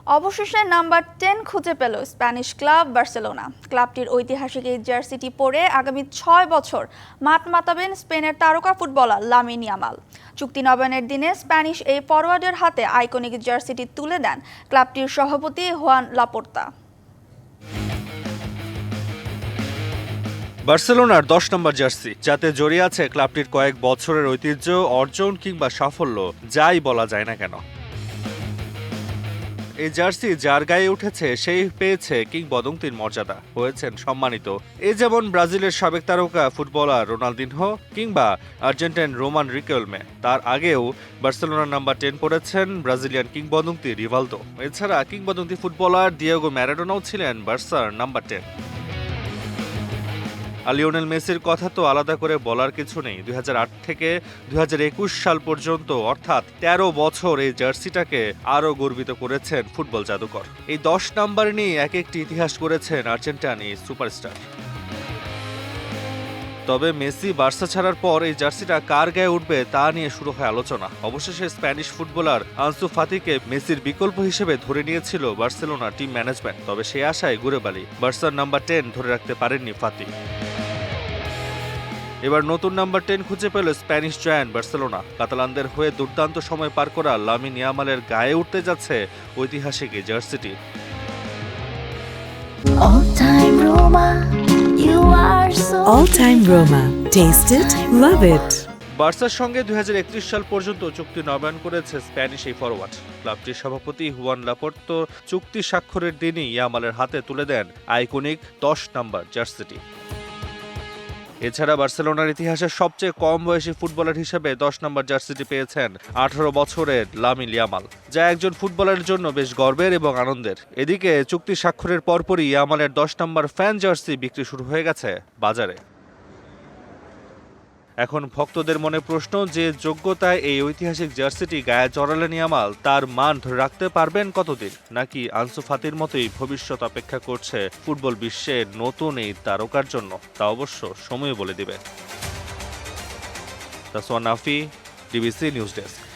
অবশেষে নাম্বার 10 খুঁজে পেল স্প্যানিশ ক্লাব বার্সেলোনা। ক্লাবটির ঐতিহাসিক এই জার্সিটি পরে আগামী 6 বছর মাঠ মাতাবেন স্পেনের তারকা ফুটবলার লামিন ইয়ামাল। চুক্তি নবায়নের দিনে স্প্যানিশ এই ফরোয়ার্ডের হাতে আইকনিক জার্সিটি তুলে দেন ক্লাবটির সভাপতি হুয়ান লাপোর্তা। বার্সেলোনার 10 নম্বর জার্সি, যাতে জড়িয়ে আছে ক্লাবটির কয়েক বছরের ঐতিহ্য, অর্জন কিংবা সাফল্য, যাই বলা যায় না কেন। এই জার্সি যার গায়ে উঠেছে সেই পেয়েছে কিংবদন্তির মর্যাদা, হয়েছেন সম্মানিত। যেমন ব্রাজিলের সাবেক তারকা ফুটবলার রোনালদিনহো কিংবা আর্জেন্টাইন রোমান রিকেলমে। তার আগেও বার্সেলোনার নাম্বার 10 পড়েছেন ব্রাজিলিয়ান কিংবদন্তি রিভালদো। এছাড়া কিংবদন্তি ফুটবলার দিয়েগো ম্যারাডোনাও ছিলেন বার্সার নাম্বার 10। আর লিওনেল মেসির কথা তো আলাদা করে বলার কিছু নেই। 2008 থেকে 2021 সাল পর্যন্ত, অর্থাৎ 13 বছর এই জার্সিটাকে আরও গর্বিত করেছেন ফুটবল জাদুকর। এই 10 নাম্বার নিয়ে এক একটি ইতিহাস করেছেন আর্জেন্টাইন সুপারস্টার। তবে মেসি বার্সা ছাড়ার পর এই জার্সিটা কার গায়ে উঠবে তা নিয়ে শুরু হয় আলোচনা। অবশেষে স্প্যানিশ ফুটবলার আনসু ফাতিকে মেসির বিকল্প হিসেবে ধরে নিয়েছিল বার্সেলোনা টিম ম্যানেজমেন্ট। তবে সেই আশায় ঘুরে বালি বার্সার নাম্বার 10 ধরে রাখতে পারেননি ফাতি। এবার নতুন নাম্বার 10 খুঁজে পেল স্প্যানিশ জায়ান্ট বার্সেলোনা। কাতালানদের হয়ে দুর্দান্ত সময় পার করা লামিন ইয়ামালের গায়ে উঠতে যাচ্ছে ঐতিহাসিক এই জার্সিটি। All time Roma. Taste it, love it. বার্সার সঙ্গে 2031 সাল পর্যন্ত চুক্তি নবায়ন করেছে স্প্যানিশ এই ফরওয়ার্ড। ক্লাবটির সভাপতি হুয়ান লাপোর্তা চুক্তি স্বাক্ষরের দিনই ইয়ামালের হাতে তুলে দেন আইকনিক 10 নাম্বার জার্সিটি। এছাড়া বার্সেলোনার ইতিহাসে সবচেয়ে কম বয়সী ফুটবলার হিসেবে 10 নম্বর জার্সিটি পেয়েছেন 18 বছরের লামিন ইয়ামাল, যা একজন ফুটবলারের জন্য বেশ গর্বের এবং আনন্দের। এদিকে চুক্তি স্বাক্ষরের পরপরই ইয়ামালের 10 নম্বর ফ্যান জার্সি বিক্রি শুরু হয়ে গেছে বাজারে। এখন ভক্তদের মনে প্রশ্ন, যে যোগ্যতায় এই ঐতিহাসিক জার্সিটি গায়ে জড়ালেন ইয়ামাল, তার মান ধরে রাখতে পারবেন কতদিন? নাকি আনসু ফাতির মতোই ভবিষ্যৎ অপেক্ষা করছে ফুটবল বিশ্বে নতুন এই তারকার জন্য? তা অবশ্য সময় বলে দিবে। তাসওয়ান নাফি, ডিবিসি নিউজ ডেস্ক।